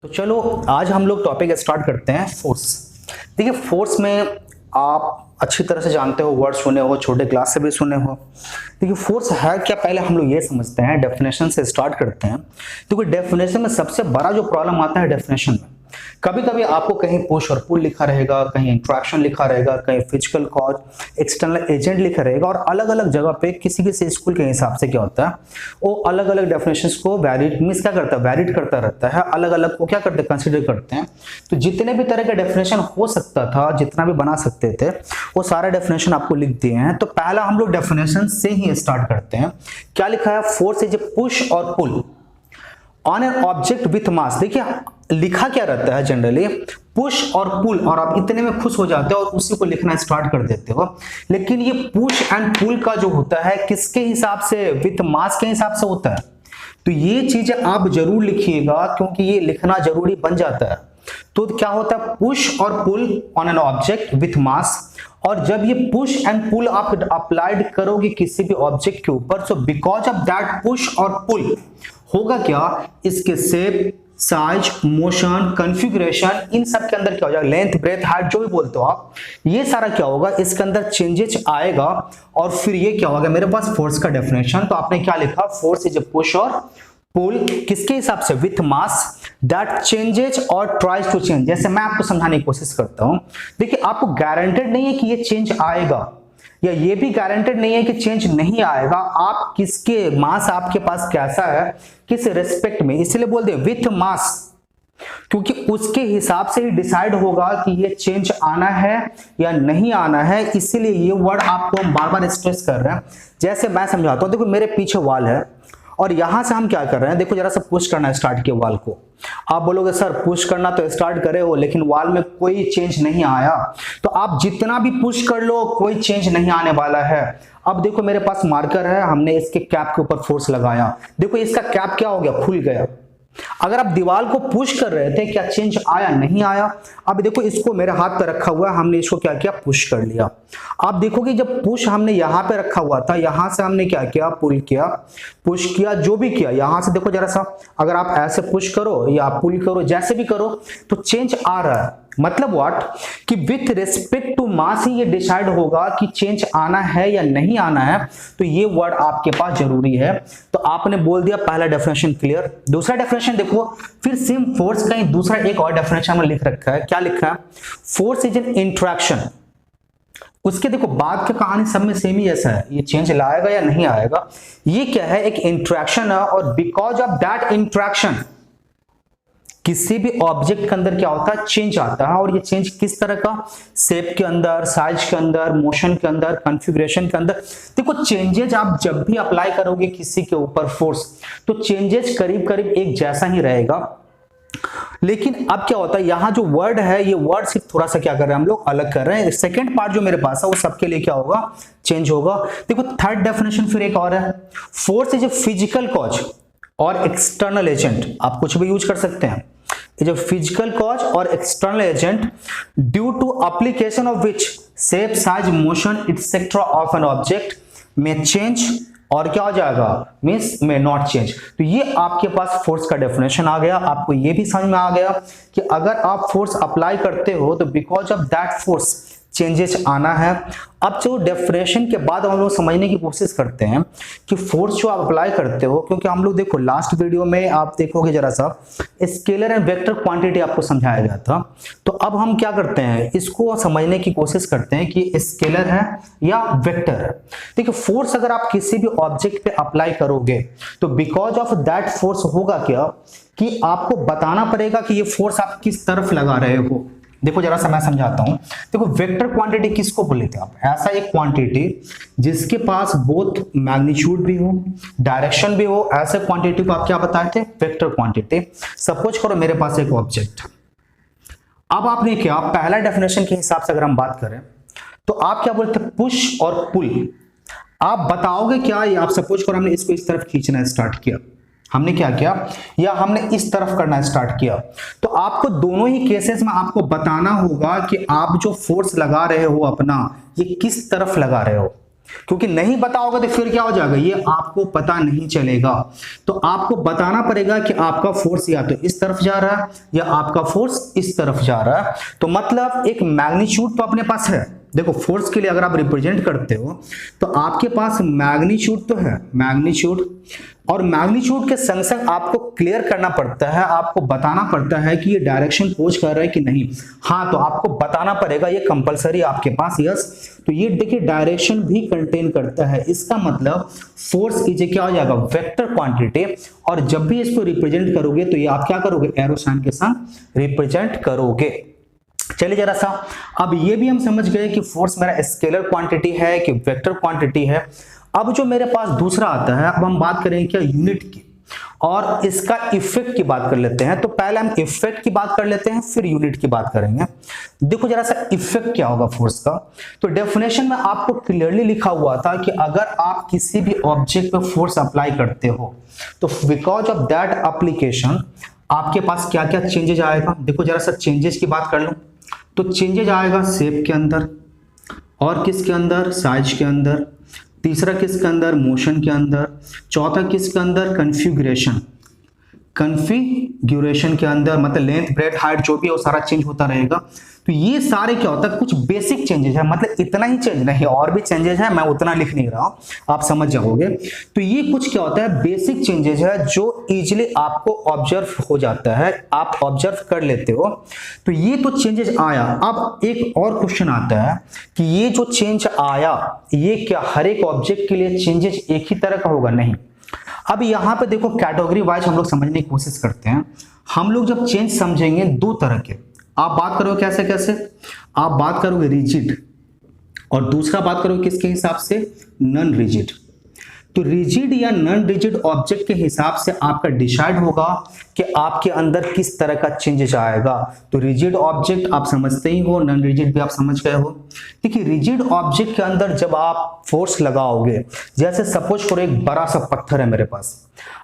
तो चलो आज हम लोग टॉपिक स्टार्ट करते हैं फोर्स। देखिए फोर्स में आप अच्छी तरह से जानते हो, वर्ड सुने हो, छोटे क्लास से भी सुने हो। देखिए फोर्स है क्या, पहले हम लोग ये समझते हैं, डेफिनेशन से स्टार्ट करते हैं। तो डेफिनेशन में सबसे बड़ा जो प्रॉब्लम आता है डेफिनेशन में, कभी कभी आपको कहीं पुश और पुल लिखा रहेगा, कहीं इंट्रैक्शन लिखा रहेगा, कहीं फिजिकल कॉज, एक्सटर्नल एजेंट लिखा रहेगा, और अलग अलग जगह पे किसी किसी स्कूल के हिसाब से क्या होता है, वो अलग अलग डेफिनेशंस को वैलिड मींस क्या करता है, वैलिड करता रहता है, अलग अलग को क्या करते हैं, कंसीडर करते हैं। तो जितने भी तरह के डेफिनेशन हो सकता था, जितना भी बना सकते थे, वो सारे डेफिनेशन आपको लिख दिए हैं। तो पहला हम लोग डेफिनेशन से ही स्टार्ट करते हैं। क्या लिखा है, फोर्स इज ए पुश और pull on an object with mass. देखिए लिखा क्या रहता है जनरली, पुश और पुल, और आप इतने में खुश हो जाते हो और उसी को लिखना स्टार्ट कर देते हो। लेकिन ये पुश एंड पुल का जो होता है किसके हिसाब से, विथ मास के हिसाब से होता है। तो ये चीजें आप जरूर लिखिएगा क्योंकि ये लिखना जरूरी बन जाता है। तो क्या होता है, पुश और pull on an object with mass, और जब ये पुश एंड पुल आप अप्लाइड करोगे किसी भी ऑब्जेक्ट के ऊपर, so because of that push और पुल होगा क्या, इसके शेप, साइज, मोशन, कॉन्फ़िगरेशन, इन सब के अंदर क्या हो जाएगा, लेंथ, ब्रेथ, हाइट जो भी बोलते हो आप, ये सारा क्या होगा, इसके अंदर चेंजेस आएगा। और फिर ये क्या होगा, मेरे पास फोर्स का डेफिनेशन, तो आपने क्या लिखा, फोर्स इज ए पुश और पुल किसके हिसाब से, विथ मास दैट चेंजेस और ट्राइज टू चेंज। जैसे मैं आपको समझाने की कोशिश करता हूं, देखिए आपको गारंटेड नहीं है कि ये चेंज आएगा, या ये भी गारंटेड नहीं है कि चेंज नहीं आएगा। आप किसके मास आपके पास कैसा है, किस रेस्पेक्ट में, इसलिए बोल दे विथ मास, क्योंकि उसके हिसाब से ही डिसाइड होगा कि ये चेंज आना है या नहीं आना है। इसीलिए ये वर्ड आपको हम बार बार स्ट्रेस कर रहे हैं। जैसे मैं समझाता हूं, देखो मेरे पीछे वॉल है और यहां से हम क्या कर रहे हैं, देखो जरा सा पुश करना स्टार्ट किया वॉल को। आप बोलोगे सर पुश करना तो स्टार्ट करे हो लेकिन वॉल में कोई चेंज नहीं आया, तो आप जितना भी पुश कर लो कोई चेंज नहीं आने वाला है। अब देखो मेरे पास मार्कर है, हमने इसके कैप के ऊपर फोर्स लगाया, देखो इसका कैप क्या हो गया, खुल गया। अगर आप दीवार को पुश कर रहे थे, क्या चेंज आया, नहीं आया। अब देखो इसको मेरे हाथ पे रखा हुआ है, हमने इसको क्या किया, पुश कर लिया। आप देखोगे जब पुश हमने यहां पे रखा हुआ था, यहां से हमने क्या किया, पुल किया, पुश किया, जो भी किया, यहां से देखो जरा सा, अगर आप ऐसे पुश करो या पुल करो, जैसे भी करो, तो चेंज आ रहा है। मतलब व्हाट, कि विथ रिस्पेक्ट टू मास ही ये डिसाइड होगा कि चेंज आना है या नहीं आना है। तो ये वर्ड आपके पास जरूरी है। तो आपने बोल दिया पहला डेफिनेशन क्लियर। दूसरा डेफिनेशन देखो, फिर सेम फोर्स का ही दूसरा एक और डेफिनेशन में लिख रखा है। क्या लिखा है, फोर्स इज एन इंट्रैक्शन। उसके देखो बाद की कहानी सब में सेम ही जैसा है, ये चेंज लाएगा या नहीं आएगा। ये क्या है, एक इंट्रैक्शन है, और बिकॉज ऑफ दैट इंट्रैक्शन किसी भी ऑब्जेक्ट के अंदर क्या होता है, चेंज आता है। और ये चेंज किस तरह का, शेप के अंदर, साइज के अंदर, मोशन के अंदर, कॉन्फ़िगरेशन के अंदर। देखो चेंजेस आप जब भी अप्लाई करोगे किसी के ऊपर फोर्स, तो चेंजेस करीब करीब एक जैसा ही रहेगा। लेकिन अब क्या होता है, यहां जो वर्ड है, ये वर्ड सिर्फ थोड़ा सा क्या कर रहे हैं, हम लोग अलग कर रहे हैं। सेकेंड पार्ट जो मेरे पास है वो सबके लिए क्या होगा, चेंज होगा। देखो थर्ड डेफिनेशन फिर एक और है, force is a physical cause और एक्सटर्नल एजेंट। आप कुछ भी यूज कर सकते हैं, इज ए फिजिकल कॉज और external agent due to application of which shape, size, motion etcetera of an object में चेंज, और क्या हो जाएगा, मींस में नॉट चेंज। तो ये आपके पास फोर्स का डेफिनेशन आ गया। आपको ये भी समझ में आ गया कि अगर आप फोर्स अप्लाई करते हो तो because of that force changes आना है। अब जो डेफिनेशन के बाद हम लोग समझने की कोशिश करते हैं कि फोर्स जो आप अप्लाई करते हो, क्योंकि हम लोग देखो लास्ट वीडियो में आप देखोगे जरा सा स्केलर एंड वेक्टर क्वांटिटी आपको समझाया गया था। तो अब हम क्या करते हैं, इसको समझने की कोशिश करते हैं कि स्केलर है या वेक्टर है। देखिए फोर्स अगर आप किसी भी ऑब्जेक्ट पे अप्लाई करोगे तो बिकॉज ऑफ दैट फोर्स होगा क्या, कि आपको बताना पड़ेगा कि ये फोर्स आप किस तरफ लगा रहे हो। देखो जरा सा मैं समझाता हूं। देखो वेक्टर क्वांटिटी किसको बोले थे आप, ऐसा एक क्वांटिटी जिसके पास बोथ मैग्नीट्यूड भी हो, डायरेक्शन भी हो, ऐसे क्वांटिटी को आप क्या बताए थे, वेक्टर क्वांटिटी। सपोज करो मेरे पास एक ऑब्जेक्ट, अब आपने क्या, पहला डेफिनेशन के हिसाब से अगर हम बात करें तो आप क्या बोलते हैं, पुश और पुल। आप बताओगे क्या, ये आप सपोज करो हमने इसको इस तरफ खींचना स्टार्ट किया, हमने क्या किया, या हमने इस तरफ करना स्टार्ट किया, तो आपको दोनों ही केसेस में आपको बताना होगा कि आप जो फोर्स लगा रहे हो अपना, ये किस तरफ लगा रहे हो। क्योंकि नहीं बताओगे तो फिर क्या हो जाएगा, ये आपको पता नहीं चलेगा। तो आपको बताना पड़ेगा कि आपका फोर्स या तो इस तरफ जा रहा है या आपका फोर्स इस तरफ जा रहा है। तो मतलब एक मैग्नीट्यूड तो अपने पास है। देखो फोर्स के लिए अगर आप रिप्रेजेंट करते हो तो आपके पास मैग्नीट्यूड तो है, मैग्नीट्यूड, और मैग्नीट्यूड के संग संग आपको क्लियर करना पड़ता है, आपको बताना पड़ता है कि ये डायरेक्शन पोज कर रहा है कि नहीं। हाँ, तो आपको बताना पड़ेगा, ये कंपलसरी आपके पास। यस, तो ये देखिए डायरेक्शन भी कंटेन करता है। इसका मतलब फोर्स की क्या हो जाएगा, वेक्टर क्वांटिटी। और जब भी इसको रिप्रेजेंट करोगे तो ये आप क्या करोगे, एरो साइन के साथ रिप्रेजेंट करोगे। चलिए जरा सा, अब ये भी हम समझ गए कि फोर्स मेरा स्केलर क्वांटिटी है कि वेक्टर क्वांटिटी है। अब जो मेरे पास दूसरा आता है, अब हम बात करेंगे क्या, यूनिट की, और इसका इफेक्ट की बात कर लेते हैं। तो पहले हम इफेक्ट की बात कर लेते हैं, फिर यूनिट की बात करेंगे। देखो जरा सा इफेक्ट क्या होगा फोर्स का। तो डेफिनेशन में आपको क्लियरली लिखा हुआ था कि अगर आप किसी भी ऑब्जेक्ट पे फोर्स अप्लाई करते हो तो बिकॉज ऑफ दैट एप्लीकेशन आपके पास क्या क्या चेंजेस आएगा। देखो जरा सा चेंजेस की बात कर लो, तो चेंजेस आएगा शेप के अंदर, और किसके अंदर, साइज के अंदर, तीसरा किसके अंदर, मोशन के अंदर, चौथा किसके अंदर, कन्फिगुरेशन, कन्फिगुरेशन के अंदर, मतलब लेंथ ब्रेथ हाइट जो भी है वो सारा चेंज होता रहेगा। तो ये सारे क्या होता है, कुछ बेसिक चेंजेस है, मतलब इतना ही चेंज नहीं, और भी चेंजेस है, मैं उतना लिख नहीं रहा हूं, आप समझ जाओगे। तो ये कुछ क्या होता है, बेसिक चेंजेस है जो इजीली आपको ऑब्जर्व हो जाता है, आप ऑब्जर्व कर लेते हो। तो ये तो चेंजेस आया। अब एक और क्वेश्चन आता है कि ये जो चेंज आया, ये क्या हर एक ऑब्जेक्ट के लिए चेंजेस एक ही तरह का होगा, नहीं। अब यहां पे देखो कैटेगरी वाइज हम लोग समझने की कोशिश करते हैं। हम लोग जब चेंज समझेंगे दो तरह के, आप बात करोगे कैसे कैसे, आप बात करोगे रिजिड, और दूसरा बात करोगे किसके हिसाब से, नॉन रिजिड। तो रिजिड या नॉन रिजिड ऑब्जेक्ट के हिसाब से आपका डिसाइड होगा कि आपके अंदर किस तरह का चेंजेस आएगा। तो रिजिड ऑब्जेक्ट आप समझते ही हो, नॉन रिजिड भी आप समझ गए हो। देखिए रिजिड ऑब्जेक्ट के अंदर जब आप फोर्स लगाओगे, जैसे सपोज करो एक बड़ा सा पत्थर है मेरे पास,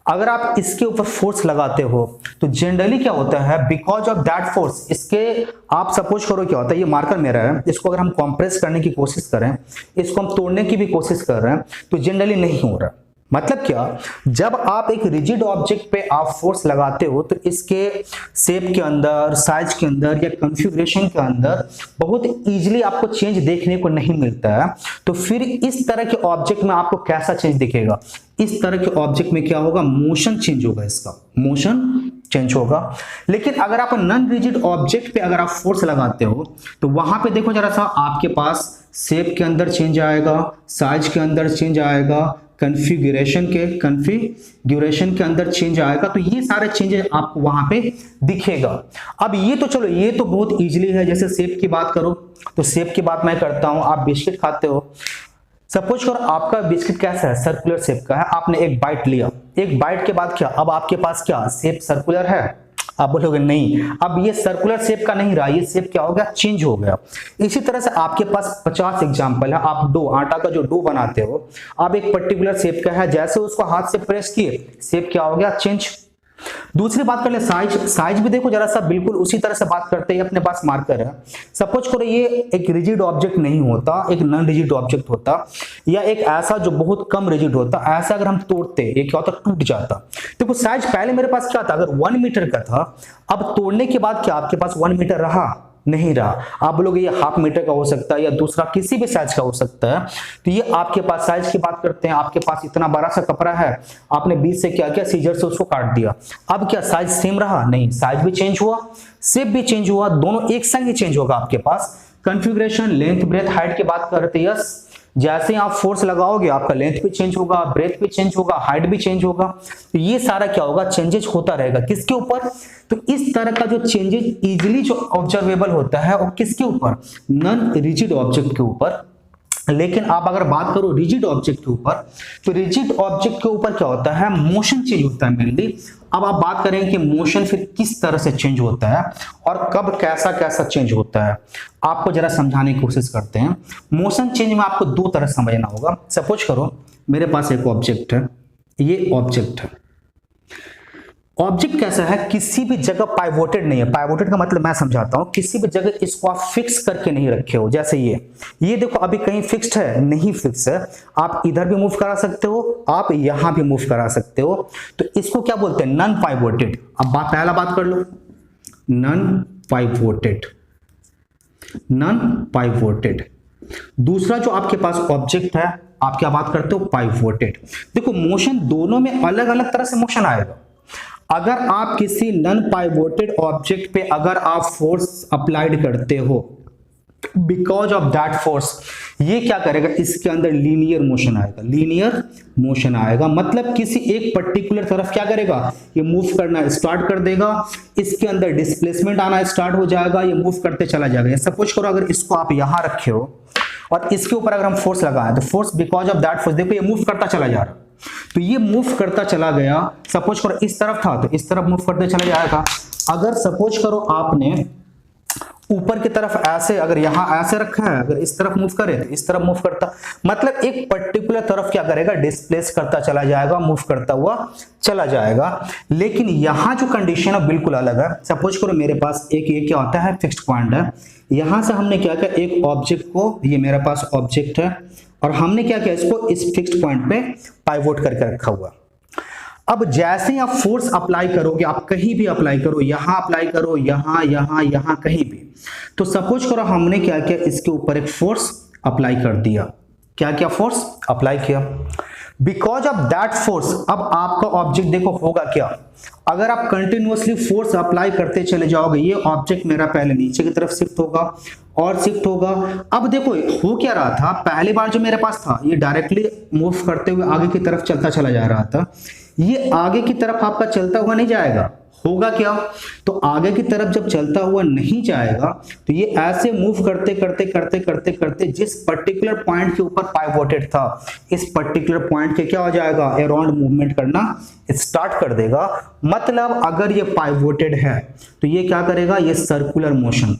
अगर आप इसके ऊपर फोर्स लगाते हो तो जनरली क्या होता है, बिकॉज ऑफ दैट फोर्स, इसके आप सपोज करो क्या होता है, ये मार्कर मेरा है, इसको अगर हम कंप्रेस करने की कोशिश करें, इसको हम तोड़ने की भी कोशिश कर रहे हैं, तो जनरली नहीं हो रहा। मतलब क्या, जब आप एक रिजिड ऑब्जेक्ट पे आप फोर्स लगाते हो तो इसके शेप के अंदर, साइज के अंदर या कॉन्फ़िगरेशन के अंदर बहुत इजीली आपको चेंज देखने को नहीं मिलता है। तो फिर इस तरह के ऑब्जेक्ट में आपको कैसा चेंज दिखेगा, इस तरह के ऑब्जेक्ट में क्या होगा, मोशन चेंज होगा, इसका मोशन चेंज होगा। लेकिन अगर आप नॉन रिजिड ऑब्जेक्ट पे अगर आप फोर्स लगाते हो तो वहां पे देखो जरा सा, आपके पास शेप के अंदर चेंज आएगा, साइज के अंदर चेंज आएगा, कन्फिगुरेशन के अंदर चेंज आएगा। तो ये सारे चेंजेस आपको वहां पे दिखेगा। अब ये तो चलो, ये तो बहुत इजीली है। जैसे शेप की बात करो तो शेप की बात मैं करता हूं, आप बिस्किट खाते हो, सपोज करो आपका बिस्किट कैसा है, सर्कुलर शेप का है, आपने एक बाइट लिया, एक बाइट के बाद क्या, अब आपके पास क्या शेप सर्कुलर है, आप बोलोगे नहीं, अब ये सर्कुलर शेप का नहीं रहा, ये शेप क्या हो गया, चेंज हो गया। इसी तरह से आपके पास 50 एग्जांपल है। आप डो, आटा का जो डो बनाते हो, आप एक पर्टिकुलर शेप का है, जैसे उसको हाथ से प्रेस किए, शेप क्या हो गया, चेंज। दूसरी बात कर ले साइज, साइज भी देखो जरा सा, बिल्कुल उसी तरह से बात करते हैं। अपने पास मार्कर है, सपोज करो ये एक रिजिड ऑब्जेक्ट नहीं होता, एक नॉन रिजिड ऑब्जेक्ट होता, या एक ऐसा जो बहुत कम रिजिड होता, ऐसा अगर हम तोड़ते ये क्या होता, टूट जाता। देखो साइज पहले मेरे पास क्या था, अगर 1 मीटर का था, अब तोड़ने के बाद क्या आपके पास 1 मीटर रहा, नहीं रहा। आप लोग ये हाफ मीटर का हो सकता है या दूसरा किसी भी साइज का हो सकता है। तो ये आपके पास साइज की बात करते हैं, आपके पास इतना बड़ा सा कपड़ा है, आपने बीच से क्या किया, सीजर से उसको काट दिया। अब क्या साइज सेम रहा, नहीं, साइज भी चेंज हुआ, शेप भी चेंज हुआ, दोनों एक संग ही चेंज होगा आपके पास। कॉन्फ़िगरेशन, लेंथ ब्रेथ हाइट की बात करते हैं, यस, जैसे ही आप फोर्स लगाओगे आपका लेंथ भी चेंज होगा, ब्रेथ भी चेंज होगा, हाइट भी चेंज होगा। तो ये सारा क्या होगा, चेंजेस होता रहेगा। किसके ऊपर, तो इस तरह का जो चेंजेस इजीली जो ऑब्जर्वेबल होता है वो किसके ऊपर, नॉन रिजिड ऑब्जेक्ट के ऊपर। लेकिन आप अगर बात करो रिजिड ऑब्जेक्ट के ऊपर, तो रिजिड ऑब्जेक्ट के ऊपर क्या होता है, मोशन चेंज होता है मेनली। अब आप बात करें कि मोशन फिर किस तरह से चेंज होता है और कब कैसा कैसा चेंज होता है, आपको जरा समझाने की कोशिश करते हैं। मोशन चेंज में आपको दो तरह समझना होगा। सपोज करो मेरे पास एक ऑब्जेक्ट है, ये ऑब्जेक्ट है, ऑब्जेक्ट कैसा है, किसी भी जगह पाइवोटेड नहीं है। पाइवोटेड का मतलब मैं समझाता हूं, किसी भी जगह इसको आप फिक्स करके नहीं रखे हो। जैसे ये देखो अभी कहीं फिक्स्ड है नहीं, फिक्स है, आप इधर भी मूव करा सकते हो, आप यहां भी मूव करा सकते हो, तो इसको क्या बोलते हैं, नॉन पाइवोटेड। अब पहला बात कर लो, नॉन पाइवोटेड, नॉन पाइवोटेड। दूसरा जो आपके पास ऑब्जेक्ट है, आप क्या बात करते हो, पाइवोटेड। देखो मोशन दोनों में अलग अलग तरह से मोशन आएगा। अगर आप किसी नॉन पाइवोटेड ऑब्जेक्ट पे अगर आप फोर्स अप्लाइड करते हो, बिकॉज ऑफ दैट फोर्स ये क्या करेगा, इसके अंदर लीनियर मोशन आएगा, लीनियर मोशन आएगा। मतलब किसी एक पर्टिकुलर तरफ क्या करेगा, ये मूव करना स्टार्ट कर देगा, इसके अंदर डिस्प्लेसमेंट आना स्टार्ट हो जाएगा, ये मूव करते चला जाएगा। सपोज करो अगर इसको आप यहां रखे हो और इसके ऊपर अगर हम फोर्स लगाएं, तो force because of that force, देखो ये मूव करता चला जा रहा, तो ये मूव करता चला गया। सपोज करो इस तरफ था तो इस तरफ मूव करते चला जाएगा। अगर सपोज करो आपने ऊपर की तरफ ऐसे, अगर यहां ऐसे रखा है, अगर इस तरफ मूव करे तो इस तरफ मूव करता, मतलब एक पर्टिकुलर तरफ क्या करेगा, डिस्प्लेस करता चला जाएगा, मूव करता हुआ चला जाएगा। लेकिन यहां जो कंडीशन है बिल्कुल अलग है। सपोज करो मेरे पास एक ये क्या होता है, फिक्स्ड पॉइंट है, यहां से हमने क्या किया, एक ऑब्जेक्ट को, ये मेरे पास ऑब्जेक्ट है और हमने क्या किया, इसको इस फिक्स्ड पॉइंट पे पाइवोट करके रखा हुआ। अब जैसे ही आप फोर्स अप्लाई करोगे, आप कहीं भी अप्लाई करो, यहां अप्लाई करो, यहां कहीं भी, तो सपोज करो हमने क्या किया, इसके ऊपर एक फोर्स अप्लाई कर दिया। क्या क्या फोर्स अप्लाई किया, बिकॉज ऑफ दैट फोर्स अब आपका ऑब्जेक्ट देखो होगा क्या, अगर आप कंटिन्यूअसली फोर्स अप्लाई करते चले जाओगे, ये ऑब्जेक्ट मेरा पहले नीचे की तरफ शिफ्ट होगा और शिफ्ट होगा। अब देखो हो क्या रहा था, पहली बार जो मेरे पास था ये डायरेक्टली मूव करते हुए आगे की तरफ चलता चला जा रहा था, ये आगे की तरफ आपका चलता हुआ नहीं जाएगा, होगा क्या, तो आगे की तरफ जब चलता हुआ नहीं जाएगा तो ये ऐसे मूव करते करते करते करते करते जिस पर्टिकुलर पॉइंट के ऊपर पाइवोटेड था, इस पर्टिकुलर पॉइंट के क्या हो जाएगा, अराउंड मूवमेंट करना स्टार्ट कर देगा। मतलब अगर ये पाइवोटेड है तो ये क्या करेगा, ये सर्कुलर मोशन,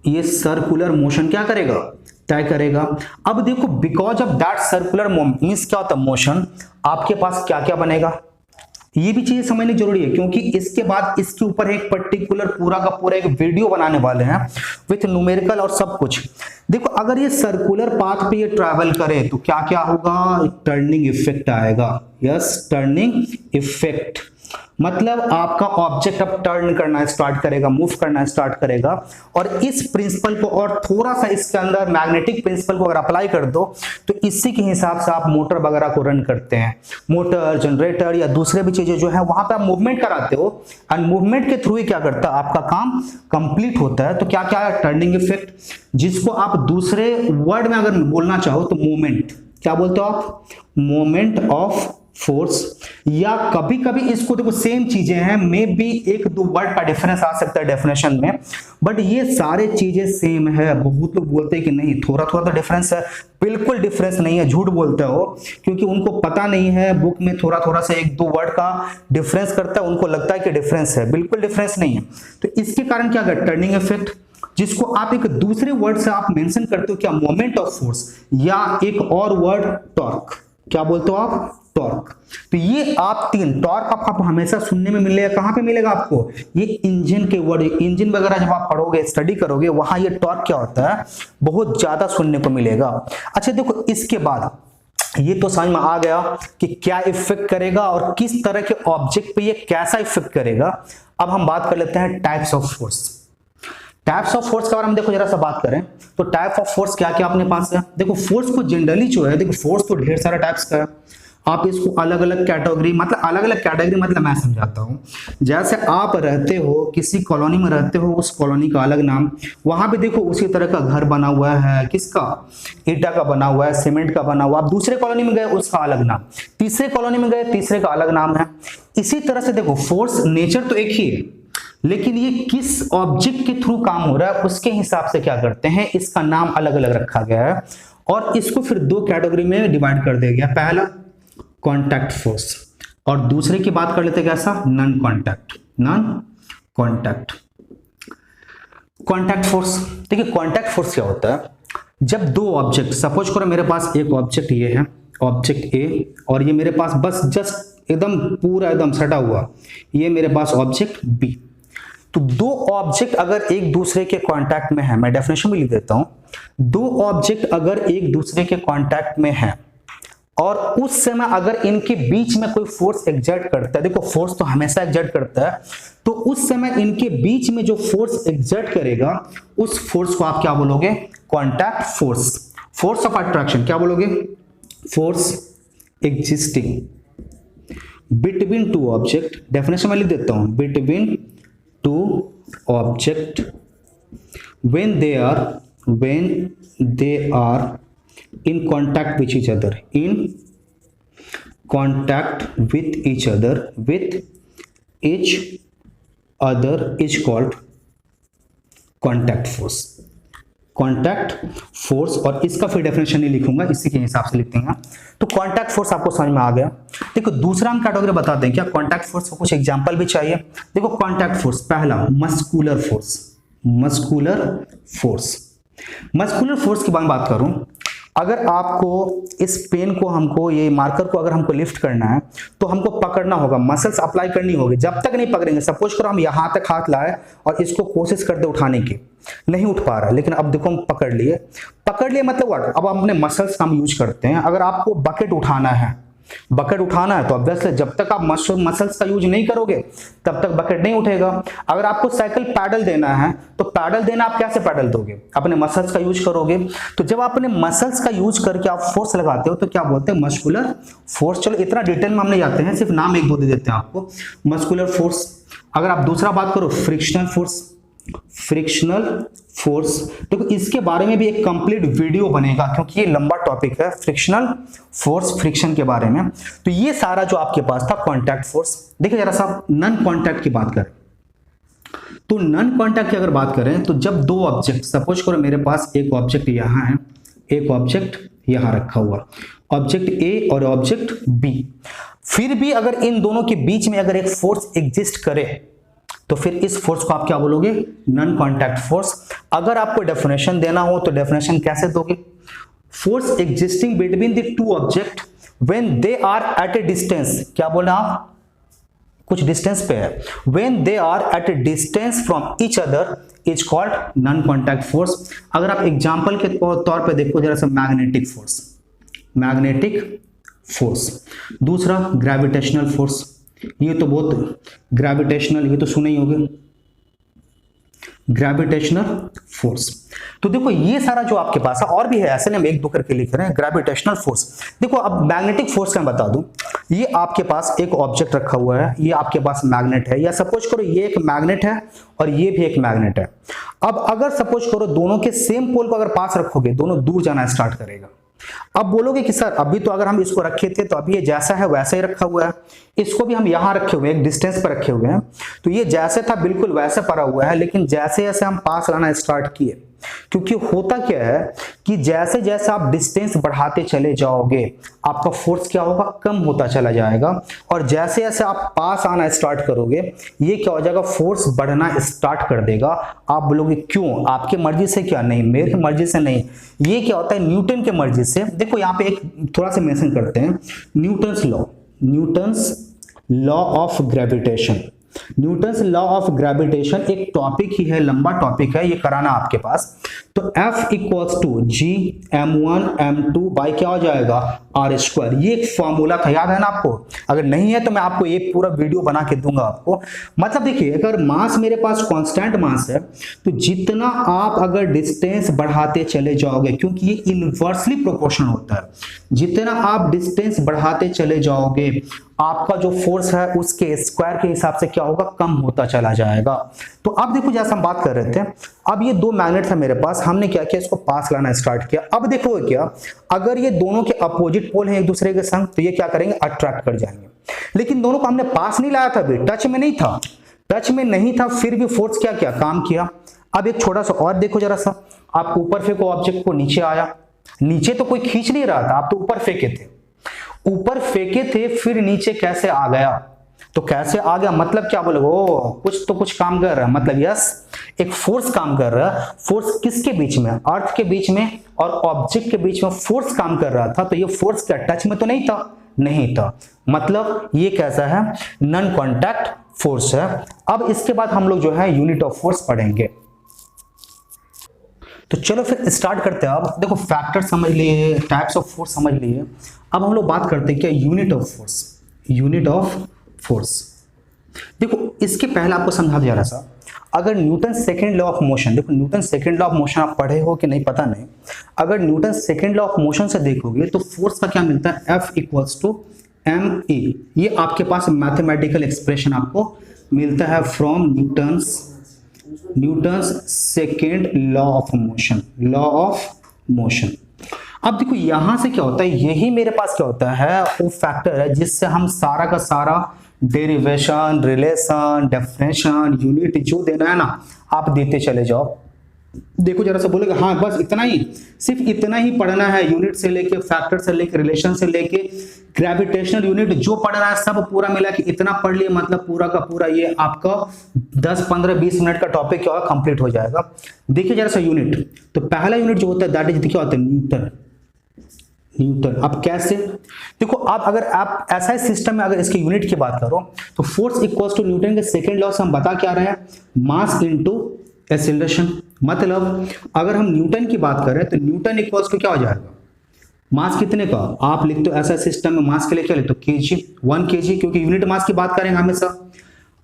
ये सर्कुलर मोशन क्या करेगा, तय करेगा। अब देखो because of that circular means क्या होता है, मोशन, आपके पास क्या क्या बनेगा, ये भी चीजें समझनी जरूरी है, क्योंकि इसके बाद इसके ऊपर एक पर्टिकुलर पूरा का पूरा एक वीडियो बनाने वाले हैं विथ न्यूमेरिकल और सब कुछ। देखो अगर ये सर्कुलर पाथ पे ये ट्रैवल करे तो क्या क्या होगा, टर्निंग इफेक्ट आएगा। यस, टर्निंग इफेक्ट मतलब आपका ऑब्जेक्ट अब टर्न करना स्टार्ट करेगा, मूव करना स्टार्ट करेगा। और इस प्रिंसिपल को और थोड़ा सा इसके अंदर मैग्नेटिक प्रिंसिपल को अगर अप्लाई कर दो तो इसी के हिसाब से आप मोटर वगैरह को रन करते हैं, मोटर, जनरेटर या दूसरे भी चीजें जो है वहां पे आप मूवमेंट कराते हो, एंड मूवमेंट के थ्रू ही क्या करता है, आपका काम कंप्लीट होता है। तो क्या क्या है, टर्निंग इफेक्ट, जिसको आप दूसरे वर्ड में अगर बोलना चाहो तो मोमेंट, क्या बोलते हो आप, मोमेंट ऑफ फोर्स। या कभी कभी इसको देखो सेम चीजें हैं, मे बी एक दो वर्ड का डिफरेंस आ सकता है डेफिनेशन में, बट ये सारे चीजें सेम है। बहुत लोग बोलते हैं कि नहीं थोड़ा थोड़ा तो डिफरेंस है, बिल्कुल डिफरेंस नहीं है, झूठ बोलते हो, क्योंकि उनको पता नहीं है बुक में थोड़ा थोड़ा सा एक दो वर्ड का डिफरेंस करता है, उनको लगता है कि डिफरेंस है, बिल्कुल डिफरेंस नहीं है। तो इसके कारण क्या है, टर्निंग इफेक्ट, जिसको आप एक दूसरे वर्ड से आप मेंशन करते हो क्या, मोमेंट ऑफ फोर्स, या एक और वर्ड टॉर्क, क्या बोलते हो आप, टॉर्क। तो ये आप तीन टॉर्क आपको हमेशा सुनने में मिलेगा, कहां पे मिलेगा आपको, ये इंजन के वर्ड, इंजन वगैरह जब आप पढ़ोगे स्टडी करोगे वहां ये टॉर्क क्या होता है बहुत ज्यादा सुनने को मिलेगा। अच्छा देखो इसके बाद ये तो समझ में आ गया कि क्या इफेक्ट करेगा और किस तरह के ऑब्जेक्ट पे ये कैसा इफेक्ट करेगा। अब हम बात कर लेते हैं types of force. Types of force के बारे में देखो जरा सा बात करें तो टाइप ऑफ फोर्स क्या क्या अपने पास है। देखो फोर्स को जनरली जो है, देखो फोर्स तो ढेर सारा टाइप्स का है, आप इसको अलग अलग कैटेगरी मतलब मैं समझाता हूं। जैसे आप रहते हो किसी कॉलोनी में रहते हो, उस कॉलोनी का अलग नाम, वहां पे देखो उसी तरह का घर बना हुआ है, किसका, ईटा का बना हुआ है, सीमेंट का बना हुआ। आप दूसरे कॉलोनी में गए उसका अलग नाम, तीसरे कॉलोनी में गए तीसरे का अलग नाम है। इसी तरह से देखो फोर्स नेचर तो एक ही है, लेकिन ये किस ऑब्जेक्ट के थ्रू काम हो रहा है उसके हिसाब से क्या करते हैं, इसका नाम अलग अलग रखा गया है। और इसको फिर दो कैटेगरी में डिवाइड कर दिया गया, पहला कॉन्टैक्ट फोर्स और दूसरे की बात कर लेते हैं कैसा, नॉन कॉन्टैक्ट फोर्स। देखिए कॉन्टैक्ट फोर्स क्या होता है, जब दो ऑब्जेक्ट, सपोज करो मेरे पास एक ऑब्जेक्ट ये है ऑब्जेक्ट ए, और ये मेरे पास बस जस्ट एकदम पूरा एकदम सटा हुआ ये मेरे पास ऑब्जेक्ट बी। तो दो ऑब्जेक्ट अगर एक दूसरे के कांटेक्ट में है, मैं डेफिनेशन भी लिख देता हूं, दो ऑब्जेक्ट अगर एक दूसरे के कांटेक्ट में है और उस समय अगर इनके बीच में कोई फोर्स एग्जर्ट करता है, देखो फोर्स तो हमेशा एग्जर्ट करता है, तो उस समय इनके बीच में जो फोर्स एग्जर्ट करेगा उस फोर्स को आप क्या बोलोगे? Contact force, force of attraction क्या बोलोगे? Force existing between two object, definition में लिख देता हूं, between two object when they are in contact with each other, in contact with each other is called contact force। Contact force, और इसका फिर definition नहीं लिखूंगा, इसी के हिसाब से लिखते हैं। तो कॉन्टैक्ट फोर्स आपको समझ में आ गया। देखो दूसरा हम कैटेगरी बता दें क्या कॉन्टैक्ट फोर्स का कुछ एग्जांपल भी चाहिए। देखो कॉन्टैक्ट फोर्स, पहला muscular force, muscular force, muscular force की बात करूं, अगर आपको इस पेन को, हमको ये मार्कर को अगर हमको लिफ्ट करना है तो हमको पकड़ना होगा, मसल्स अप्लाई करनी होगी। जब तक नहीं पकड़ेंगे, सपोज करो हम यहां तक हाथ लाए और इसको कोशिश करते उठाने की, नहीं उठ पा रहा, लेकिन अब देखो हम पकड़ लिए मतलब व्हाट, अब हम अपने मसल्स का हम यूज करते हैं। अगर आपको बकेट उठाना है तो ऑब्वियसली जब तक आप मसल्स का यूज नहीं करोगे तब तक बकेट नहीं उठेगा। अगर आपको साइकिल पैडल देना है तो पैडल देना आप कैसे पैडल दोगे? अपने मसल्स का यूज करोगे। तो जब आप अपने मसल्स का यूज करके आप फोर्स लगाते हो तो क्या बोलते हैं? Muscular force. चलो इतना डिटेल में हम नहीं जाते हैं, सिर्फ नाम एक दो दे देते हैं आपको, मस्कुलर फोर्स। अगर आप दूसरा बात करो फ्रिक्शनल फोर्स, फ्रिक्शनल फोर्स, देखो इसके बारे में भी एक कंप्लीट वीडियो बनेगा क्योंकि ये लंबा टॉपिक है, फ्रिक्शनल फोर्स, फ्रिक्शन के बारे में। तो ये सारा जो आपके पास था कॉन्टैक्ट फोर्स। देखिए जरा सा नॉन कॉन्टैक्ट की बात करें तो नॉन कॉन्टैक्ट की अगर बात करें तो जब दो ऑब्जेक्ट, सपोज करो मेरे पास एक ऑब्जेक्ट यहां है, एक ऑब्जेक्ट यहां रखा हुआ, ऑब्जेक्ट ए और ऑब्जेक्ट बी, फिर भी अगर इन दोनों के बीच में अगर एक फोर्स एग्जिस्ट करे तो फिर इस फोर्स को आप क्या बोलोगे? Non contact force. अगर आपको डेफिनेशन देना हो तो डेफिनेशन कैसे दोगे? Force existing between the two object when they are at a distance, क्या बोला आप? कुछ डिस्टेंस पे है, when they are at a distance from each other is called non contact force. अगर आप एग्जांपल के तौर पे देखो जरा सा, मैग्नेटिक फोर्स, मैग्नेटिक फोर्स। दूसरा ग्रेविटेशनल फोर्स, ये तो बहुत ग्रेविटेशनल, ये तो सुने ही होंगे, ग्रेविटेशनल फोर्स। तो देखो ये सारा जो आपके पास है, और भी है, ऐसे नहीं हम एक दो करके लिख रहे हैं, ग्रेविटेशनल फोर्स। देखो अब मैग्नेटिक फोर्स का मैं बता दूं, ये आपके पास एक ऑब्जेक्ट रखा हुआ है, ये आपके पास मैग्नेट है, या सपोज करो ये एक मैग्नेट है और ये भी एक मैग्नेट है। अब अगर सपोज करो दोनों के सेम पोल को अगर पास रखोगे, दोनों दूर जाना स्टार्ट करेगा। अब बोलोगे कि सर अभी तो अगर हम इसको रखे थे तो अभी ये जैसा है वैसा ही रखा हुआ है, इसको भी हम यहां रखे हुए हैं, एक डिस्टेंस पर रखे हुए हैं, तो ये जैसे था बिल्कुल वैसे पड़ा हुआ है, लेकिन जैसे जैसे हम पास लाना स्टार्ट किए, क्योंकि होता क्या है कि जैसे जैसे आप डिस्टेंस बढ़ाते चले जाओगे आपका फोर्स क्या होगा? कम होता चला जाएगा, और जैसे जैसे आप पास आना स्टार्ट करोगे ये क्या हो जाएगा? फोर्स बढ़ना स्टार्ट कर देगा। आप बोलोगे क्यों? आपकी मर्जी से? क्या नहीं, मेरी मर्जी से नहीं, ये क्या होता है? न्यूटन के मर्जी से। देखो यहाँ पे एक थोड़ा सा मेंशन करते हैं, Newton's law, Newton's law of gravitation. Newton's law of gravitation एक टॉपिक ही है, लंबा टॉपिक है, ये कराना आपके पास। तो F equals to G m1 m2 by क्या हो जाएगा? R square. ये एक फॉर्मूला था, याद है ना आपको? अगर नहीं है तो मैं आपको एक पूरा वीडियो बना के दूंगा आपको। मतलब देखिए अगर मास मेरे पास कांस्टेंट मास है तो जितना आप अगर डिस्टेंस बढ़ाते चले जाओगे, क्योंकि ये इनवर्सली प्रोपोर्शनल होता है, जितना आप डिस्टेंस बढ़ाते चले जाओगे आपका जो फोर्स है उसके स्क्वायर के हिसाब से क्या होगा? कम होता चला जाएगा। तो अब देखो जैसा हम बात कर रहे थे, अब ये दो मैग्नेट था मेरे पास, हमने क्या किया? इसको पास लाना स्टार्ट किया। अब देखो क्या, अगर ये दोनों के अपोजिट पोल हैं एक दूसरे के संग, तो ये क्या करेंगे? अट्रैक्ट कर जाएंगे। लेकिन दोनों को हमने पास नहीं लाया था, अभी टच में नहीं था, टच में नहीं था, फिर भी फोर्स क्या किया? काम किया। अब एक छोटा सा और देखो जरा सा, आप ऊपर फेंको ऑब्जेक्ट को, नीचे आया, नीचे तो कोई खींच नहीं रहा था, आप तो ऊपर फेंके थे, ऊपर फेंके थे, फिर नीचे कैसे आ गया? तो कैसे आ गया, मतलब क्या बोले, ओ कुछ तो कुछ काम कर रहा है, मतलब यस एक फोर्स काम कर रहा है। फोर्स किसके बीच में, अर्थ के बीच में और ऑब्जेक्ट के बीच में फोर्स काम कर रहा था। तो ये फोर्स क्या टच में तो नहीं था, नहीं था, मतलब ये कैसा है, नॉन कॉन्टैक्ट फोर्स है। अब इसके बाद हम लोग जो है यूनिट ऑफ फोर्स पढ़ेंगे। तो चलो फिर स्टार्ट करते हैं। अब देखो फैक्टर समझ लिए, टाइप्स ऑफ फोर्स समझ लिए, अब हम लोग बात करते हैं क्या, unit of force. Unit of force देखो इसके पहले आपको समझा दिया रहा था, अगर Newton second law of motion, देखो Newton second law of motion आप पढ़े हो कि नहीं पता नहीं, अगर Newton second law of motion से देखोगे तो फोर्स का क्या मिलता है, F इक्वल्स टू ma। ये आपके पास मैथमेटिकल एक्सप्रेशन आपको मिलता है from Newton's second law of motion, law of motion. अब देखो यहां से क्या होता है, यही मेरे पास क्या होता है, वो फैक्टर है जिससे हम सारा का सारा डेरिवेशन, रिलेशन, डेफिनेशन, यूनिट जो देना है ना आप देते चले जाओ। देखो जरा सा बोलेगा हाँ बस इतना ही, सिर्फ इतना ही पढ़ना है, यूनिट से लेके, फैक्टर से लेके, रिलेशन से लेके, ग्रेविटेशनल यूनिट जो पढ़ना है सब पूरा मिला के इतना पढ़ लिए, मतलब पूरा का पूरा ये आपका 10, 15, 20 मिनट का टॉपिक क्या होगा, कंप्लीट हो जाएगा। देखिए जरा सा यूनिट, तो पहला यूनिट जो होता है दैट इज क्या होता है, न्यूटन। न्यूटन अब कैसे, देखो आप अगर आप ऐसा सिस्टम में अगर इसके यूनिट की बात करो तो फोर्स इक्वल्स टू न्यूटन के सेकंड लॉ से हम बता क्या रहे हैं, मास इनटू एक्सीलरेशन। मतलब अगर हम न्यूटन की बात करें तो न्यूटन इक्वल्स टू क्या हो जाएगा, मास कितने का, आप लिखते हो ऐसा सिस्टम में मास के लिए क्या लिखते हो, केजी, 1 केजी, क्योंकि यूनिट मास की बात करेंगे हमेशा।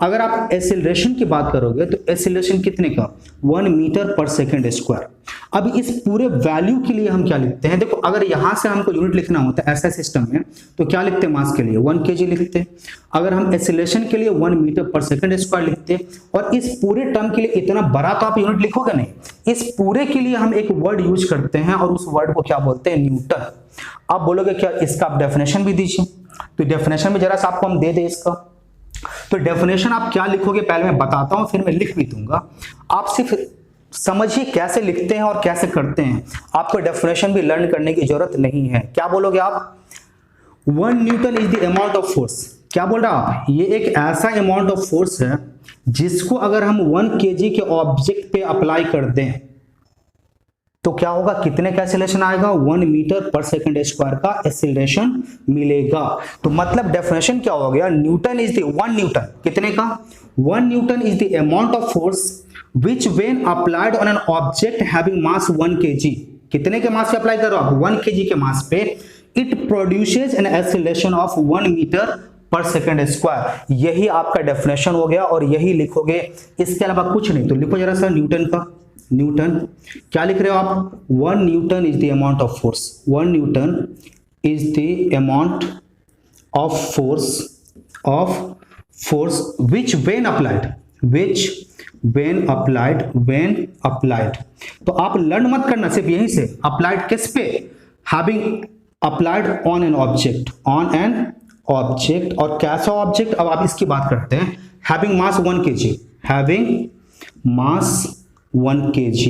अगर आप एक्सीलरेशन की बात करोगे तो एक्सीलरेशन कितने का, 1 मीटर पर सेकंड स्क्वायर। अब इस पूरे वैल्यू के लिए हम क्या लिखते हैं, देखो अगर यहां से हमको यूनिट लिखना होता है ऐसा सिस्टम में तो क्या लिखते हैं, मास के लिए 1 केजी लिखते हैं। अगर हम एक्सीलरेशन के लिए 1 मीटर पर सेकंड स्क्वायर लिखते हैं, और इस पूरे टर्म के लिए इतना बड़ा तो आप यूनिट लिखोगे नहीं, इस पूरे के लिए हम एक वर्ड यूज करते हैं और उस वर्ड को क्या बोलते हैं, न्यूटन। आप बोलोगे क्या, इसका आप डेफिनेशन भी दीजिए, तो डेफिनेशन में जरा सा आपको हम दे दे इसका। तो डेफिनेशन आप क्या लिखोगे पहले मैं बताता हूं, फिर मैं लिख भी दूंगा, आप सिर्फ समझिए कैसे लिखते हैं और कैसे करते हैं, आपको डेफिनेशन भी लर्न करने की जरूरत नहीं है। क्या बोलोगे आप, 1 Newton is the amount of force, क्या बोल रहा आप, ये एक ऐसा अमाउंट ऑफ फोर्स है जिसको अगर हम 1 केजी के ऑब्जेक्ट पे अप्लाई कर दें तो क्या होगा, कितने का एक्सीलरेशन आएगा, 1 मीटर पर सेकंड स्क्वायर का एक्सीलरेशन मिलेगा। तो मतलब डेफिनेशन क्या हो गया, न्यूटन इज द 1 न्यूटन, कितने का, 1 Newton is the amount of force which when applied on an object having mass 1 kg, कितने के मास पे अप्लाई करो आप, 1 kg के मास पे, it produces an acceleration of 1 meter per second square। यही आपका डेफिनेशन हो गया और यही लिखोगे, इसके अलावा कुछ नहीं। तो लिखो जरा सा न्यूटन का, न्यूटन क्या लिख रहे हो आप, 1 Newton is the amount of force, 1 Newton is the amount of force which when applied, when applied, तो आप लर्न मत करना, सिर्फ यहीं से अप्लाइड किस पे, having applied on an object, और कैसा ऑब्जेक्ट, अब आप इसकी बात करते हैं, having mass 1 kg, having mass 1 kg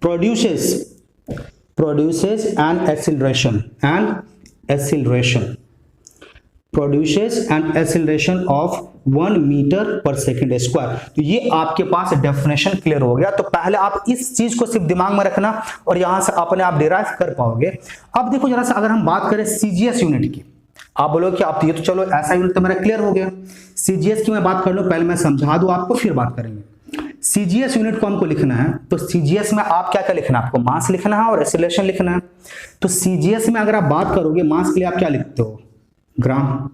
produces an acceleration of 1 metre per second square. तो ये आपके पास डेफिनेशन क्लियर हो गया। तो पहले आप इस चीज को सिर्फ दिमाग में रखना और यहां से अपने आप डिराइव कर पाओगे। अब देखो जरा सा अगर हम बात करें सीजीएस यूनिट की, आप बोलोगे कि आप ये तो चलो ऐसा यूनिट तो मेरा क्लियर हो गया, सीजीएस की मैं बात कर लूं, पहले मैं समझा दूं आपको फिर बात करेंगे। सीजीएस यूनिट को हमको लिखना है, तो सीजीएस में आप क्या क्या लिखना है, आपको मास लिखना है और एक्सीलरेशन लिखना है। तो सीजीएस में अगर आप बात करोगे मास के लिए आप क्या लिखते हो, ग्राम,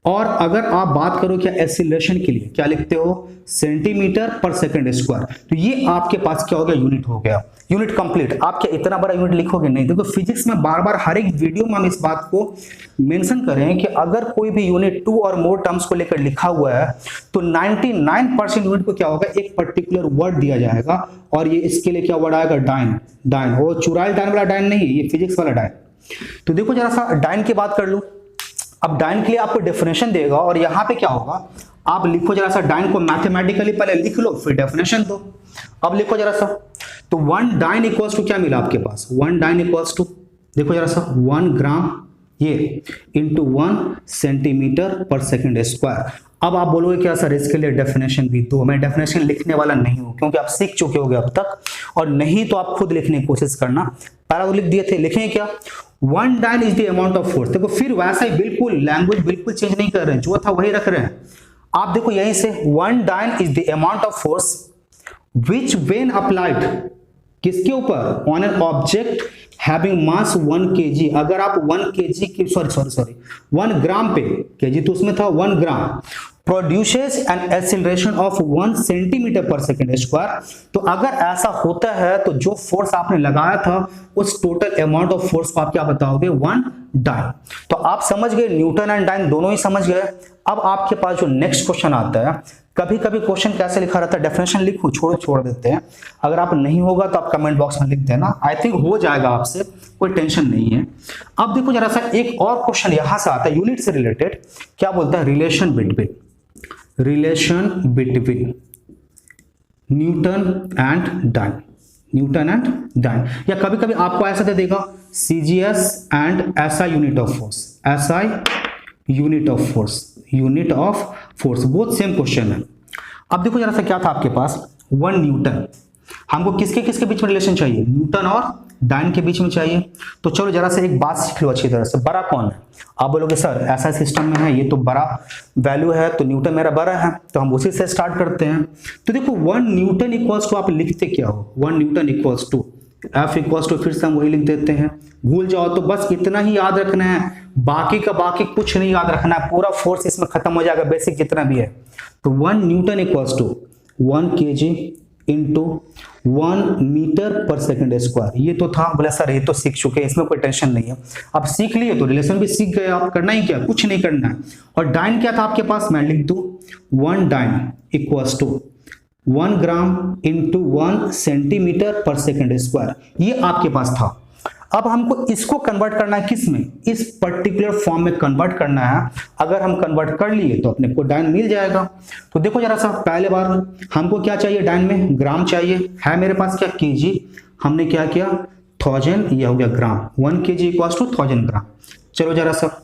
और अगर आप बात करो क्या एक्सीलरेशन के लिए क्या लिखते हो, सेंटीमीटर पर सेकंड स्क्वायर। तो ये आपके पास क्या हो गया, यूनिट हो गया, यूनिट कंप्लीट। आप क्या इतना बड़ा यूनिट लिखोगे नहीं। देखो फिजिक्स में बार बार हर एक वीडियो में हम इस बात को मेंशन कर रहे हैं कि अगर कोई भी यूनिट 2 और मोर टर्म्स को लेकर लिखा हुआ है तो 99% यूनिट को क्या होगा, एक पर्टिकुलर वर्ड दिया जाएगा और ये इसके लिए क्या वर्ड आएगा, डाइन, वो चुराइल डाइन वाला डाइन नहीं, ये फिजिक्स वाला डाइन। तो देखो जरा सा डाइन की बात कर लो। अब डाइन के लिए आपको डेफिनेशन देगा और यहां पे क्या होगा, आप लिखो जरा सा डाइन को मैथमेटिकली पहले लिख लो फिर डेफिनेशन दो। अब लिखो जरा सा, तो 1 डाइन इक्वल्स टू क्या मिला आपके पास, 1 डाइन इक्वल्स टू, देखो जरा सा 1 ग्राम ये into 1 centimetre per second square. अब आप बोलोगे क्या सर इसके लिए डेफिनेशन भी दो। मैं डेफिनेशन लिखने वाला नहीं हूं क्योंकि आप सीख चुके होगे अब तक, और नहीं तो आप खुद लिखने की कोशिश करना। पहला वो लिख दिए थे, लिखेंगे क्या, 1 dial is the amount of force. देखो फिर वैसा ही बिल्कुल लैंग्वेज बिल्कुल चेंज नहीं कर रहे हैं, जो था वही रख रहे हैं। आप देखो यहीं से 1 dial is the amount of force which when applied, किसके ऊपर, on an object having mass 1 kg। अगर आप 1 kg की 1 ग्राम पे, kg तो उसमें था 1 gram, produces an acceleration of 1 centimetre per second square. तो अगर ऐसा होता है तो जो फोर्स आपने लगाया था उस टोटल अमाउंट ऑफ फोर्स को आप क्या बताओगे, 1 डाइन। तो आप समझ गए, न्यूटन एंड डाइन दोनों ही समझ गए। अब आपके पास जो नेक्स्ट क्वेश्चन आता है, कभी कभी क्वेश्चन कैसे लिखा रहता है, डेफिनेशन लिखो छोड़ देते हैं। अगर आप नहीं होगा तो आप कमेंट बॉक्स में लिख देना, आई थिंक हो जाएगा आपसे, कोई टेंशन नहीं है। अब देखो जरा सा एक और क्वेश्चन यहां से आता है यूनिट से रिलेटेड। क्या बोलता है, relation between newton and dyne. या कभी कभी आपको ऐसा दे देगा CGS and SI unit of force, both same question है। अब देखो जरा सा क्या था आपके पास, 1 न्यूटन, हमको किसके किसके बीच में रिलेशन चाहिए, न्यूटन और डाइन के बीच में चाहिए। तो चलो जरा सा एक बात सीख लो अच्छी तरह से, बड़ा कौन है। आप बोलोगे सर ऐसा सिस्टम में है, ये तो बड़ा वैल्यू है तो न्यूटन मेरा बड़ा है, तो हम उसी से स्टार्ट करते हैं। तो देखो 1 न्यूटन इक्वल्स टू, आप लिखते क्या हो, 1 newton equals to F equals to, फिर से हम वही लिख देते हैं। भूल जाओ तो बस इतना ही याद रखना है, बाकी का बाकी कुछ नहीं याद रखना है, पूरा फोर्स इसमें खत्म हो जाएगा, बेसिक जितना भी है। तो 1 newton equals to 1 kg into 1 metre per second square. ये तो था, बोला सर ये तो सीख चुके हैं, इसमें कोई टेंशन नहीं है। अब सीख लिए तो रिलेशन भी सीख गए, आप करना ही क्या, कुछ नहीं करना है। और डाइन क्या था आपके पास, मैं लिख दूं 1 dyne equals to 1 gram into 1 centimetre per second square, ये आपके पास था। अब हमको इसको कन्वर्ट करना है, किस में, इस पर्टिकुलर फॉर्म में कन्वर्ट करना है। अगर हम कन्वर्ट कर लिए तो अपने को डाइन मिल जाएगा। तो देखो जरा सा, पहले बार हमको क्या चाहिए, डाइन में ग्राम चाहिए, है मेरे पास क्या, केजी, हमने क्या किया 1000, ये हो गया ग्राम, 1 kg इक्वल्स टू 1000 ग्राम। चलो जरा सा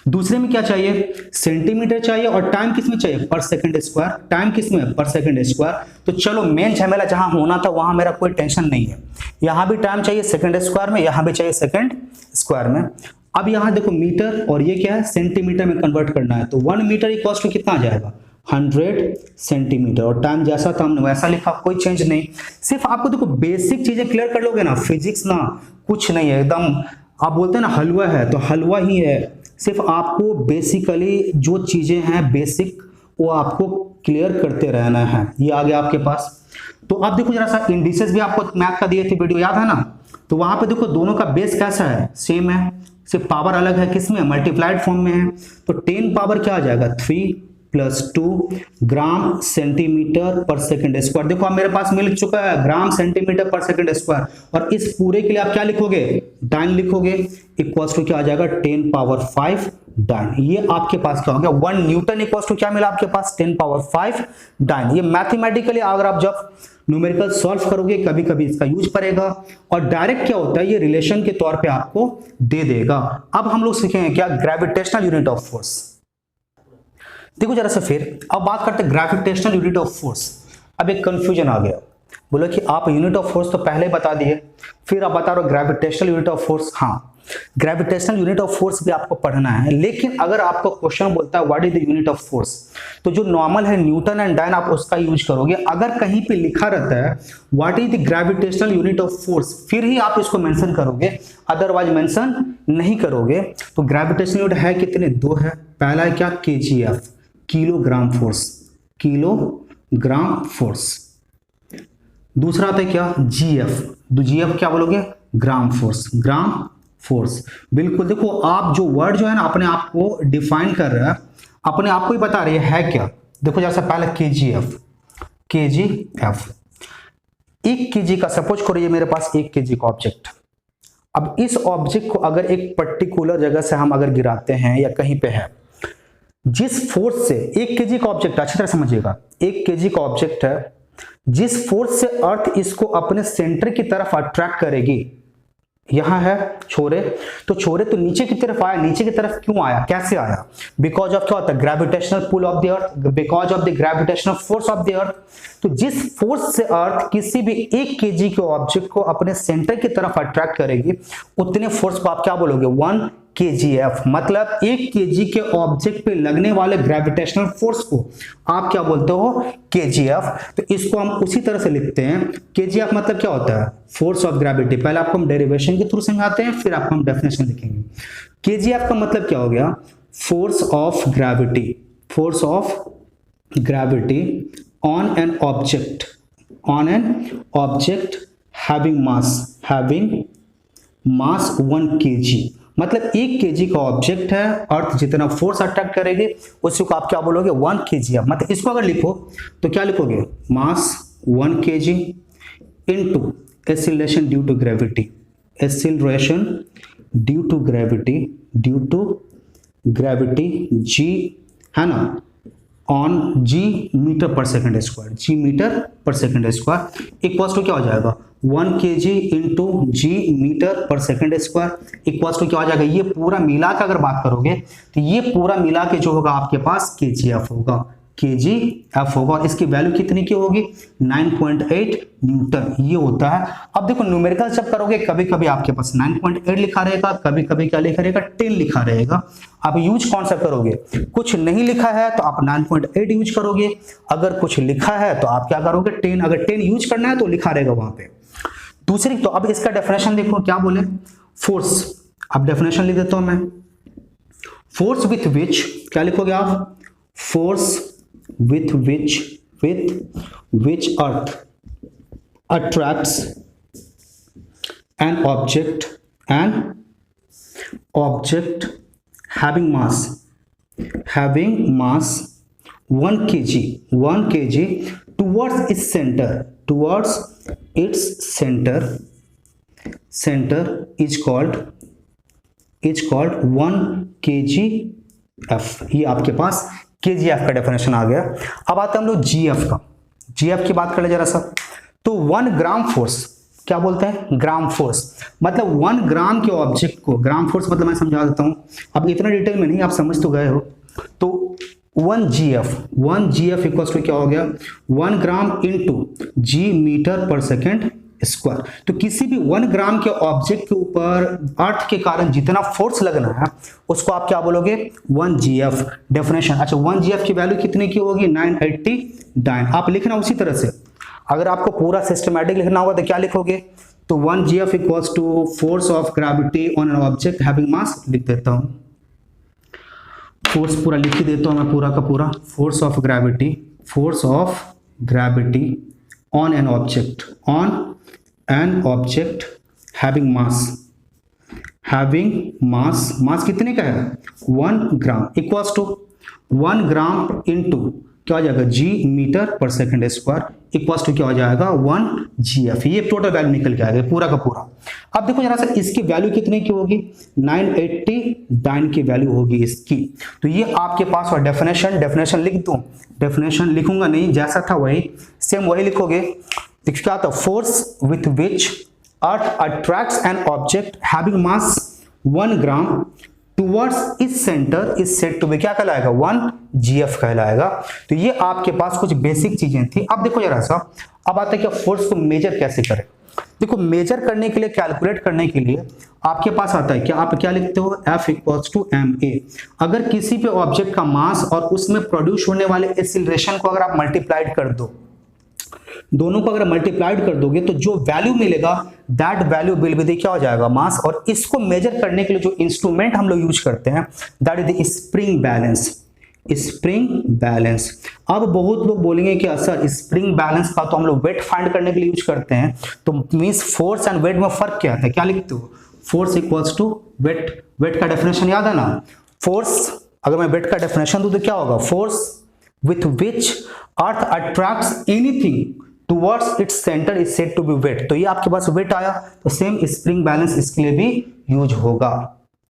दूसरे में क्या चाहिए, सेंटीमीटर चाहिए, और टाइम किसमें चाहिए, पर सेकंड स्क्वायर। टाइम किसमें, पर सेकंड स्क्वायर। तो चलो मेन झमेला जहां होना था वहां मेरा कोई टेंशन नहीं है, यहां भी टाइम चाहिए सेकंड स्क्वायर में, यहां भी चाहिए सेकंड स्क्वायर में। अब यहां देखो मीटर, और ये क्या है, सेंटीमीटर में कन्वर्ट करना है। तो 1 मीटर इक्वल्स टू कितना आ जाएगा, 100 सेंटीमीटर, और टाइम जैसा था हमने वैसा लिखा, कोई चेंज नहीं। सिर्फ आपको देखो बेसिक चीजें क्लियर कर लोगे ना, फिजिक्स ना कुछ नहीं है एकदम, आप बोलते हैं ना हलवा है तो हलवा ही है। सिर्फ आपको बेसिकली जो चीजें हैं बेसिक, वो आपको क्लियर करते रहना है। ये आ गया आपके पास। तो अब देखो जरा सा, इंडिसेस भी आपको मैथ का दिए थे वीडियो, याद है ना। तो वहां पे देखो दोनों का बेस कैसा है, सेम है, सिर्फ पावर अलग है, किसमें, मल्टीप्लाइड फॉर्म में है। तो 10 पावर क्या आ जाएगा, 3 + 2 gram centimetre per second square. देखो अब मेरे पास मिल चुका है gram centimetre per second square, और इस पूरे के लिए आप क्या लिखोगे, डाइन लिखोगे, इक्वल्स टू क्या आ जाएगा, 10 पावर 5 डाइन। ये आपके पास क्या हो गया, 1 न्यूटन इक्वल्स टू क्या मिला आपके पास, 10 पावर 5 डाइन। ये मैथमेटिकली अगर आप जब न्यूमेरिकल सॉल्व करोगे कभी कभी इसका यूज पड़ेगा, और डायरेक्ट क्या होता है, ये रिलेशन के तौर पे आपको दे देगा। अब हम लोग सीखेंगे क्या, ग्रेविटेशनल यूनिट ऑफ फोर्स। देखो जरा सा फिर अब बात करते हैं ग्रेविटेशनल यूनिट ऑफ फोर्स। अब एक कंफ्यूजन आ गया, बोला कि आप यूनिट ऑफ फोर्स तो पहले बता दिए, फिर आप बता रहे हो ग्रेविटेशनल यूनिट ऑफ फोर्स। हाँ, ग्रेविटेशनल यूनिट ऑफ फोर्स भी आपको पढ़ना है, लेकिन अगर आपको क्वेश्चन बोलता है what is the unit of force, तो जो नॉर्मल है न्यूटन एंड डाइन आप उसका यूज करोगे। अगर कहीं पे लिखा रहता है what is the gravitational unit of force, फिर ही आप इसको मेंशन करोगे, अदरवाइज मेंशन नहीं करोगे। तो ग्रेविटेशनल यूनिट है कितने, 2 है। पहला है क्या, kgf, किलोग्राम फोर्स। दूसरा आता है क्या, gf क्या बोलोगे, ग्राम फोर्स। बिल्कुल, देखो आप जो वर्ड जो है ना अपने आप को डिफाइन कर रहा है, अपने आप को ही बता रही है क्या। देखो जैसा पहले kgf 1 kg का, सपोज करो ये मेरे पास 1 kg का ऑब्जेक्ट। अब इस ऑब्जेक्ट को अगर एक पर्टिकुलर जगह से हम अगर गिराते हैं या कहीं पे है, जिस फोर्स से 1 kg का ऑब्जेक्ट, अच्छी तरह समझिएगा, 1 kg का ऑब्जेक्ट है, जिस फोर्स से अर्थ इसको अपने सेंटर की तरफ अट्रैक्ट करेगी, यहाँ है छोरे, तो छोरे तो नीचे की तरफ आया, नीचे की तरफ क्यों आया, कैसे आया, बिकॉज ऑफ क्या होता है gravitational pull of the earth, because of the gravitational force of the earth. तो जिस फोर्स से अर्थ किसी भी 1 kg के ऑब्जेक्ट को अपने सेंटर की तरफ अट्रैक्ट करेगी, उतने फोर्स को आप क्या बोलोगे 1 kgf। मतलब 1 kg के ऑब्जेक्ट पे लगने वाले ग्रेविटेशनल फोर्स को आप क्या बोलते हो kgf। तो इसको हम उसी तरह से लिखते हैं, kgf मतलब क्या होता है फोर्स ऑफ ग्रेविटी। पहले आपको हम डेरिवेशन के थ्रू समझाते हैं, फिर आपको हम डेफिनेशन लिखेंगे। kgf का मतलब क्या हो गया, force of gravity, force of gravity on an object, on an object having mass 1 kg। मतलब 1 kg का ऑब्जेक्ट है, अर्थ जितना फोर्स अट्रैक्ट करेगी उसी को आप क्या बोलोगे 1 kg। मतलब इसको अगर लिखो तो क्या लिखोगे, mass 1 kg into acceleration due to gravity, acceleration due to gravity g है ना, on g metre per second square, g metre per second square equals to क्या हो जाएगा 1 kg into g metre per second square equals to क्या हो जाएगा, ये पूरा मिला के अगर बात करोगे तो ये पूरा मिला के जो होगा आपके पास kgf होगा, kgf होगा। और इसकी वैल्यू कितनी की होगी 9.8 न्यूटन ये होता है। अब देखो न्यूमेरिकल जब करोगे कभी कभी आपके पास 9.8 लिखा रहेगा, कभी कभी क्या लिखा रहेगा 10 लिखा रहेगा। आप यूज कौन सा करोगे, कुछ नहीं लिखा है तो आप 9.8 यूज करोगे, अगर कुछ लिखा है तो आप क्या करोगे 10, अगर 10 यूज करना है तो लिखा रहेगा वहां पे। दूसरी तो अब इसका डेफिनेशन देखो क्या बोले, फोर्स, अब डेफिनेशन लिख देता हूं मैं, फोर्स विथ विच क्या लिखोगे आप, force with which earth attracts an object having mass 1 kg towards its center is called 1 kgf। ये आपके पास kgf का डेफिनेशन आ गया। अब आते हैं हम लोग gf का, gf की बात कर ले जरा सा। तो 1 ग्राम फोर्स क्या बोलते हैं, ग्राम फोर्स मतलब 1 ग्राम के ऑब्जेक्ट को, ग्राम फोर्स मतलब मैं समझा देता हूं, अब इतना डिटेल में नहीं, आप समझ तो गए हो। तो 1 gf इक्वल्स टू क्या हो गया 1 ग्राम इंटू g मीटर पर सेकेंड स्क्वायर। तो किसी भी 1 ग्राम के ऑब्जेक्ट के ऊपर अर्थ के कारण जितना फोर्स लगना है उसको आप क्या बोलोगे 1 gf। डेफिनेशन, अच्छा 1 gf की वैल्यू कितने की होगी 989। आप लिखना उसी तरह से, अगर आपको पूरा सिस्टमैटिक लिखना होगा तो क्या लिखोगे, तो 1 gf equals to force of gravity on an object having mass, लिख देता हूं फोर्स पूरा लिख ही देता हूं मैं पूरा का पूरा, force of gravity on an object having मास कितने का है 1 ग्राम इक्वल्स टू 1 ग्राम इंटू क्या हो जाएगा g metre per second square equals to क्या हो जाएगा 1 gf। ये टोटल वैल्यू निकल के आएगा पूरा का पूरा। अब देखो जरा सा इसकी वैल्यू कितने की होगी 989 की वैल्यू होगी इसकी। तो ये आपके पास और डेफिनेशन लिख दूं, डेफिनेशन लिखूंगा नहीं, जैसा था वही सेम वही लिखोगे। देखो क्या था, force with which earth attracts an object having mass 1 gram towards इस centre is said to be क्या कहलाएगा 1 gf कहलाएगा। तो ये आपके पास कुछ बेसिक चीजें थी। अब देखो जरा सा, अब आता है कि फोर्स को मेजर कैसे करें। देखो मेजर करने के लिए, कैलकुलेट करने के लिए आपके पास आता है कि आप क्या लिखते हो F इक्वल्स टू ma। अगर किसी पे ऑब्जेक्ट का मास और उसमें प्रोड्यूस होने वाले एक्सीलरेशन को अगर आप मल्टीप्लाइड कर दो, दोनों को अगर मल्टीप्लाइड कर दोगे तो जो वैल्यू मिलेगा दैट वैल्यू विल बी क्या हो जाएगा मास। और इसको मेजर करने के लिए जो इंस्ट्रूमेंट हम लोग यूज करते हैं that is the spring balance. अब बहुत लोग बोलेंगे कि सर स्प्रिंग बैलेंस का तो हम लोग वेट फाइंड करने के लिए यूज करते हैं, तो मींस फोर्स एंड वेट में फर्क क्या आता है, क्या लिखते हो force equals to weight. Weight का डेफिनेशन याद है ना, फोर्स अगर मैं वेट का डेफिनेशन दूं तो क्या होगा, force with which earth attracts anything towards its centre is said to be weight. तो ये आपके पास वेट आया, तो सेम स्प्रिंग बैलेंस इसके लिए भी यूज होगा।